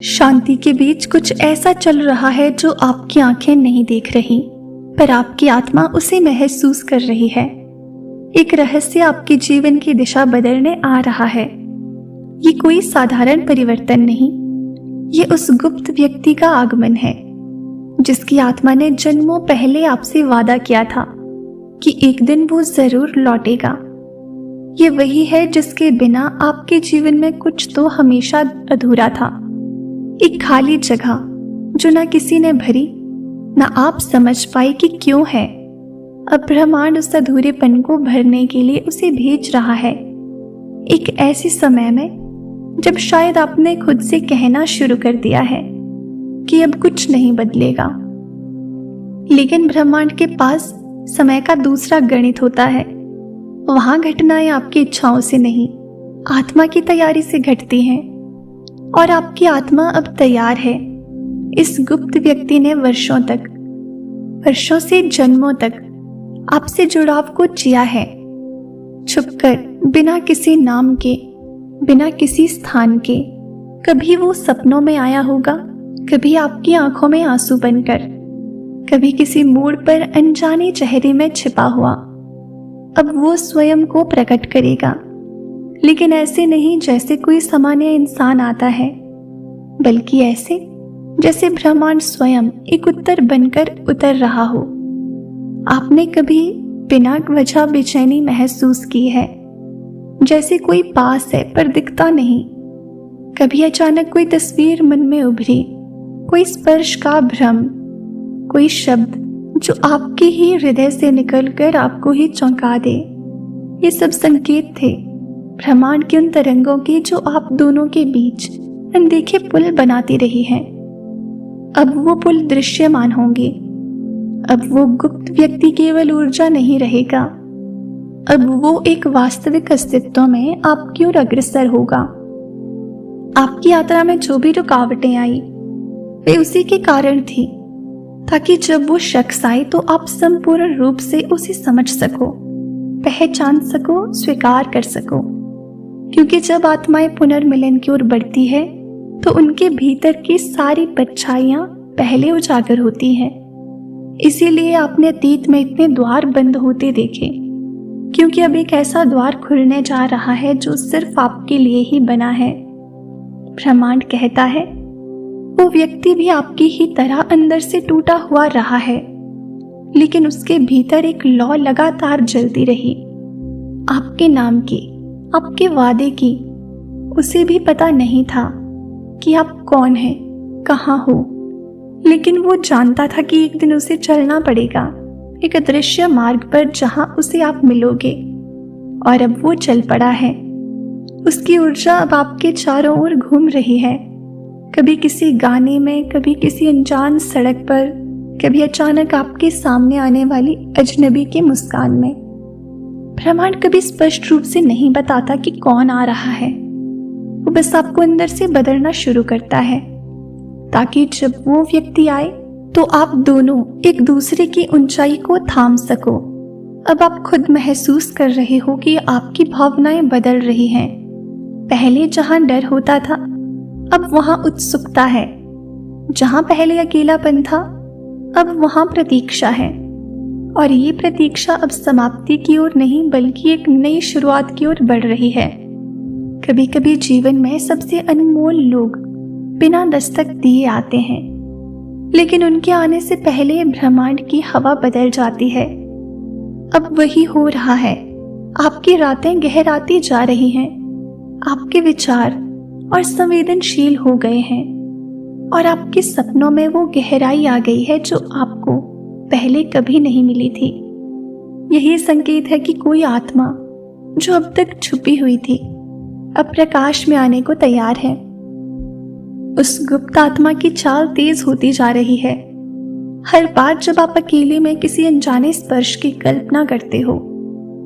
शांति के बीच कुछ ऐसा चल रहा है जो आपकी आंखें नहीं देख रही, पर आपकी आत्मा उसे महसूस कर रही है। एक रहस्य आपके जीवन की दिशा बदलने आ रहा है। ये कोई साधारण परिवर्तन नहीं, ये उस गुप्त व्यक्ति का आगमन है जिसकी आत्मा ने जन्मों पहले आपसे वादा किया था कि एक दिन वो जरूर लौटेगा। ये वही है जिसके बिना आपके जीवन में कुछ तो हमेशा अधूरा था, एक खाली जगह जो ना किसी ने भरी, ना आप समझ पाए कि क्यों है। अब ब्रह्मांड उस अधूरेपन को भरने के लिए उसे भेज रहा है, एक ऐसे समय में जब शायद आपने खुद से कहना शुरू कर दिया है कि अब कुछ नहीं बदलेगा। लेकिन ब्रह्मांड के पास समय का दूसरा गणित होता है। वहां घटनाएं आपकी इच्छाओं से नहीं, आत्मा की तैयारी से घटती हैं। और आपकी आत्मा अब तैयार है। इस गुप्त व्यक्ति ने वर्षों से जन्मों तक आपसे जुड़ाव को जिया है, छुपकर, बिना किसी नाम के, बिना किसी स्थान के। कभी वो सपनों में आया होगा, कभी आपकी आंखों में आंसू बनकर, कभी किसी मोड़ पर अनजाने चेहरे में छिपा हुआ। अब वो स्वयं को प्रकट करेगा, लेकिन ऐसे नहीं जैसे कोई सामान्य इंसान आता है, बल्कि ऐसे जैसे ब्रह्मांड स्वयं एक उत्तर बनकर उतर रहा हो। आपने कभी बिना वजह बेचैनी महसूस की है, जैसे कोई पास है पर दिखता नहीं? कभी अचानक कोई तस्वीर मन में उभरी, कोई स्पर्श का भ्रम, कोई शब्द जो आपके ही हृदय से निकलकर आपको ही चौंका दे। ये सब संकेत थे ब्रह्मांड के उन तरंगों की जो आप दोनों के बीच अनदेखे पुल बनाती रही हैं। अब वो पुल दृश्यमान होंगे। अब वो गुप्त व्यक्ति केवल ऊर्जा नहीं रहेगा, अब वो एक वास्तविक अस्तित्व में आपकी ओर अग्रसर होगा। आपकी यात्रा में जो भी रुकावटें आई वे उसी के कारण थी, ताकि जब वो शख्स आए तो आप संपूर्ण रूप से उसे समझ सको, पहचान सको, स्वीकार कर सको। क्योंकि जब आत्माएं पुनर्मिलन की ओर बढ़ती है तो उनके भीतर की सारी परछाइयां पहले उजागर होती हैं। इसीलिए आपने अतीत में इतने द्वार बंद होते देखे, क्योंकि अब एक ऐसा द्वार खुलने जा रहा है जो सिर्फ आपके लिए ही बना है। ब्रह्मांड कहता है वो व्यक्ति भी आपकी ही तरह अंदर से टूटा हुआ रहा है, लेकिन उसके भीतर एक लौ लगातार जलती रही, आपके नाम की, आपके वादे की। उसे भी पता नहीं था कि आप कौन हैं, कहाँ हो, लेकिन वो जानता था कि एक दिन उसे चलना पड़ेगा एक अदृश्य मार्ग पर जहां उसे आप मिलोगे। और अब वो चल पड़ा है। उसकी ऊर्जा अब आपके चारों ओर घूम रही है, कभी किसी गाने में, कभी किसी अनजान सड़क पर, कभी अचानक आपके सामने आने वाली अजनबी की मुस्कान में। ब्रह्मांड कभी स्पष्ट रूप से नहीं बताता कि कौन आ रहा है, वो बस आपको अंदर से बदलना शुरू करता है, ताकि जब वो व्यक्ति आए तो आप दोनों एक दूसरे की ऊंचाई को थाम सको। अब आप खुद महसूस कर रहे हो कि आपकी भावनाएं बदल रही हैं। पहले जहां डर होता था, अब वहां उत्सुकता है। जहां पहले अकेलापन था, अब वहां प्रतीक्षा है। और ये प्रतीक्षा अब समाप्ति की ओर नहीं, बल्कि एक नई शुरुआत की ओर बढ़ रही है। कभी कभी जीवन में सबसे अनमोल लोग बिना दस्तक दिए आते हैं, लेकिन उनके आने से पहले ब्रह्मांड की हवा बदल जाती है। अब वही हो रहा है। आपकी रातें गहराती जा रही हैं, आपके विचार और संवेदनशील हो गए हैं, और आपके सपनों में वो गहराई आ गई है जो आपको पहले कभी नहीं मिली थी। यही संकेत है कि कोई आत्मा जो अब तक छुपी हुई थी अब प्रकाश में आने को तैयार है। उस गुप्त आत्मा की चाल तेज होती जा रही है। हर बार जब आप अकेले में किसी अनजाने स्पर्श की कल्पना करते हो,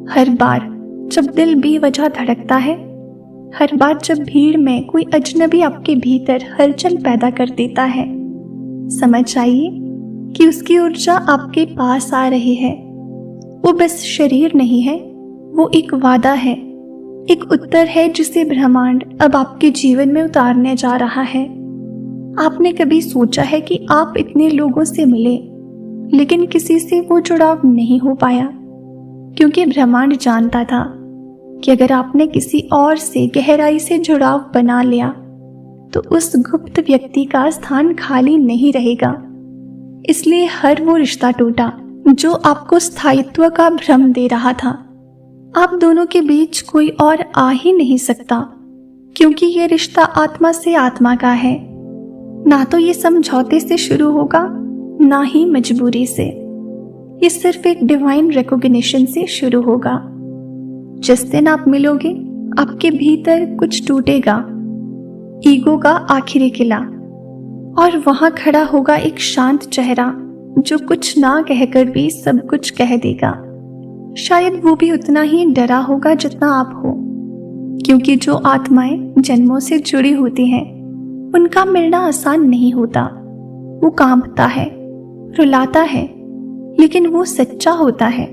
हर बार जब दिल बेवजह धड़कता है, हर बार जब भीड़ में कोई अजनबी आपके भीतर हलचल पैदा कर देता है, समझ आइए कि उसकी ऊर्जा आपके पास आ रही है। वो बस शरीर नहीं है, वो एक वादा है, एक उत्तर है जिसे ब्रह्मांड अब आपके जीवन में उतारने जा रहा है। आपने कभी सोचा है कि आप इतने लोगों से मिले, लेकिन किसी से वो जुड़ाव नहीं हो पाया, क्योंकि ब्रह्मांड जानता था कि अगर आपने किसी और से गहराई से जुड़ाव बना लिया तो उस गुप्त व्यक्ति का स्थान खाली नहीं रहेगा। इसलिए हर वो रिश्ता टूटा जो आपको स्थायित्व का भ्रम दे रहा था। आप दोनों के बीच कोई और आ ही नहीं सकता, क्योंकि ये रिश्ता आत्मा से आत्मा का है। ना तो ये समझौते से शुरू होगा, ना ही मजबूरी से। ये सिर्फ एक डिवाइन रिकॉग्निशन से शुरू होगा। जिस दिन आप मिलोगे, आपके भीतर कुछ टूटेगा, ईगो का आखिरी किला, और वहां खड़ा होगा एक शांत चेहरा जो कुछ ना कहकर भी सब कुछ कह देगा। शायद वो भी उतना ही डरा होगा जितना आप हो, क्योंकि जो आत्माएं जन्मों से जुड़ी होती हैं उनका मिलना आसान नहीं होता। वो कांपता है, रुलाता है, लेकिन वो सच्चा होता है।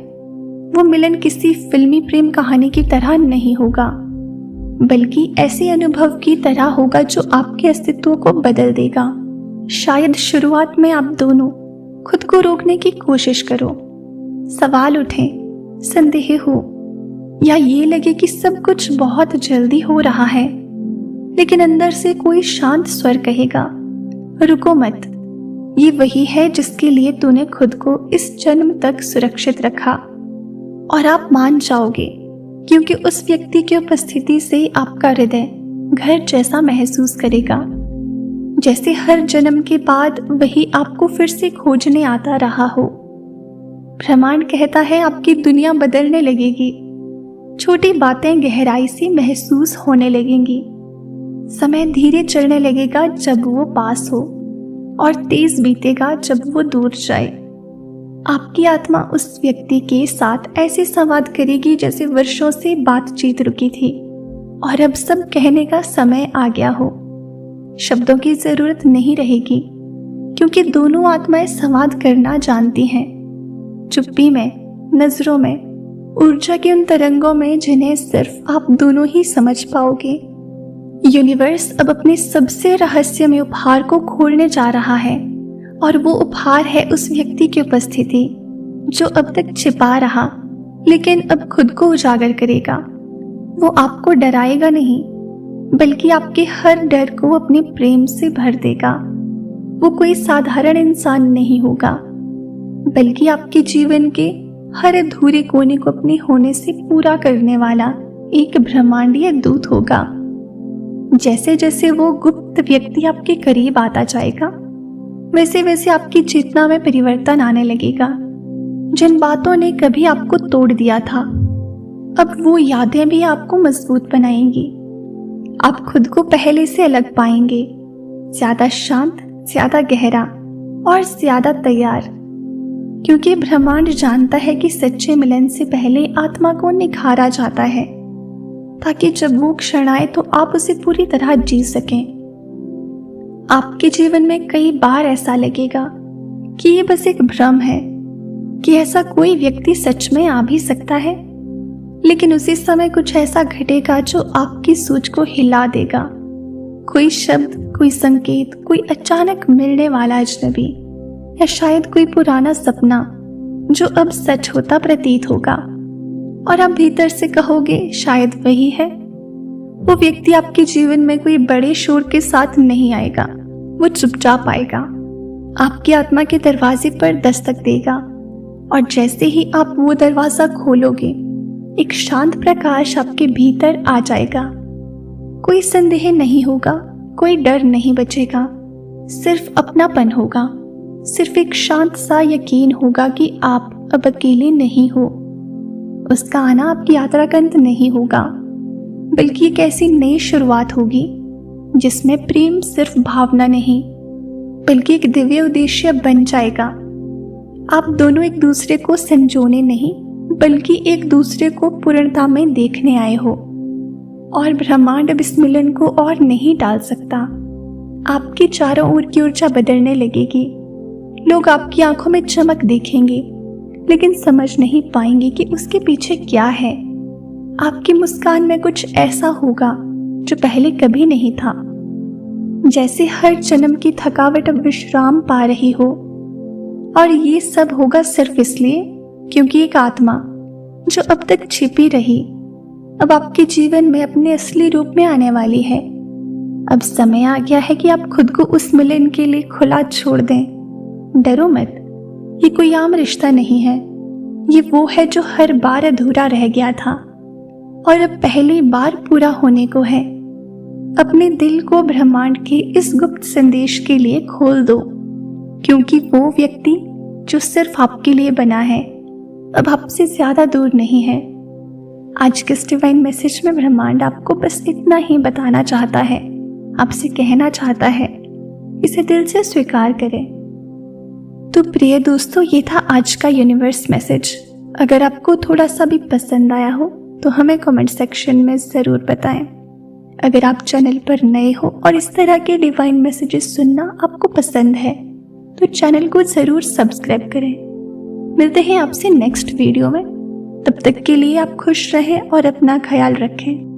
वो मिलन किसी फिल्मी प्रेम कहानी की तरह नहीं होगा, बल्कि ऐसे अनुभव की तरह होगा जो आपके अस्तित्व को बदल देगा। शायद शुरुआत में आप दोनों खुद को रोकने की कोशिश करो, सवाल उठे, संदेह हो, या ये लगे कि सब कुछ बहुत जल्दी हो रहा है, लेकिन अंदर से कोई शांत स्वर कहेगा, रुको मत, ये वही है जिसके लिए तूने खुद को इस जन्म तक सुरक्षित रखा। और आप मान जाओगे, क्योंकि उस व्यक्ति की उपस्थिति से आपका हृदय घर जैसा महसूस करेगा, जैसे हर जन्म के बाद वही आपको फिर से खोजने आता रहा हो। ब्रह्मांड कहता है आपकी दुनिया बदलने लगेगी, छोटी बातें गहराई से महसूस होने लगेंगी, समय धीरे चलने लगेगा जब वो पास हो, और तेज बीतेगा जब वो दूर जाए। आपकी आत्मा उस व्यक्ति के साथ ऐसे संवाद करेगी जैसे वर्षों से बातचीत रुकी थी, और अब सब कहने का समय आ गया हो। शब्दों की जरूरत नहीं रहेगी, क्योंकि दोनों आत्माएं संवाद करना जानती हैं। चुप्पी में, नजरों में, ऊर्जा के उन तरंगों में जिन्हें सिर्फ आप दोनों ही समझ पाओगे। यूनिवर्स अब अपने सबसे रहस्यमय उपहार को खोलने जा रहा है, और वो उपहार है उस व्यक्ति की उपस्थिति जो अब तक छिपा रहा, लेकिन अब खुद को उजागर करेगा। वो आपको डराएगा नहीं, बल्कि आपके हर डर को अपने प्रेम से भर देगा। वो कोई साधारण इंसान नहीं होगा, बल्कि आपके जीवन के हर अधूरे कोने को अपने होने से पूरा करने वाला एक ब्रह्मांडीय दूत होगा। जैसे जैसे वो गुप्त व्यक्ति आपके करीब आता जाएगा, वैसे वैसे आपकी चेतना में परिवर्तन आने लगेगा। जिन बातों ने कभी आपको तोड़ दिया था, अब वो यादें भी आपको मजबूत बनाएंगी। आप खुद को पहले से अलग पाएंगे, ज्यादा शांत, ज्यादा गहरा और ज्यादा तैयार, क्योंकि ब्रह्मांड जानता है कि सच्चे मिलन से पहले आत्मा को निखारा जाता है, ताकि जब वो क्षण आए तो आप उसे पूरी तरह जी सकें। आपके जीवन में कई बार ऐसा लगेगा कि ये बस एक भ्रम है, कि ऐसा कोई व्यक्ति सच में आ भी सकता है, लेकिन उसी समय कुछ ऐसा घटेगा जो आपकी सोच को हिला देगा। कोई शब्द, कोई संकेत, कोई अचानक मिलने वाला अजनबी, या शायद कोई पुराना सपना जो अब सच होता प्रतीत होगा, और आप भीतर से कहोगे शायद वही है। वो व्यक्ति आपके जीवन में कोई बड़े शोर के साथ नहीं आएगा, वो चुपचाप आएगा, आपकी आत्मा के दरवाजे पर दस्तक देगा, और जैसे ही आप वो दरवाजा खोलोगे, एक शांत प्रकाश आपके भीतर आ जाएगा। कोई संदेह नहीं होगा, कोई डर नहीं बचेगा, सिर्फ अपनापन होगा, सिर्फ एक शांत सा यकीन होगा कि आप अब अकेले नहीं हो। उसका आना आपकी यात्रा का अंत नहीं होगा, बल्कि एक ऐसी नई शुरुआत होगी जिसमें प्रेम सिर्फ भावना नहीं, बल्कि एक दिव्य उद्देश्य बन जाएगा। आप दोनों एक दूसरे को संजोने नहीं, बल्कि एक दूसरे को पूर्णता में देखने आए हो, और ब्रह्मांड अब इस मिलन को और नहीं टाल सकता। आपकी चारों ओर की ऊर्जा बदलने लगेगी। लोग आपकी आंखों में चमक देखेंगे, लेकिन समझ नहीं पाएंगे कि उसके पीछे क्या है। आपकी मुस्कान में कुछ ऐसा होगा जो पहले कभी नहीं था। जैसे हर जन्म की थकावट अब विश्राम पा रही हो। और ये सब होगा सिर्फ इसलिए क्योंकि एक आत्मा जो अब तक छिपी रही, अब आपके जीवन में अपने असली रूप में आने वाली है। अब समय आ गया है कि आप खुद को उस मिलन के लिए खुला छोड़ दें। डरो मत, ये कोई आम रिश्ता नहीं है, ये वो है जो हर बार अधूरा रह गया था और अब पहली बार पूरा होने को है। अपने दिल को ब्रह्मांड के इस गुप्त संदेश के लिए खोल दो, क्योंकि वो व्यक्ति जो सिर्फ आपके लिए बना है अब आपसे ज्यादा दूर नहीं है। आज के इस डिवाइन मैसेज में ब्रह्मांड आपको बस इतना ही बताना चाहता है, आपसे कहना चाहता है, इसे दिल से स्वीकार करें। तो प्रिय दोस्तों, ये था आज का यूनिवर्स मैसेज। अगर आपको थोड़ा सा भी पसंद आया हो तो हमें कमेंट सेक्शन में ज़रूर बताएं। अगर आप चैनल पर नए हो और इस तरह के डिवाइन मैसेजेस सुनना आपको पसंद है तो चैनल को ज़रूर सब्सक्राइब करें। मिलते हैं आपसे नेक्स्ट वीडियो में। तब तक के लिए आप खुश रहें और अपना ख्याल रखें।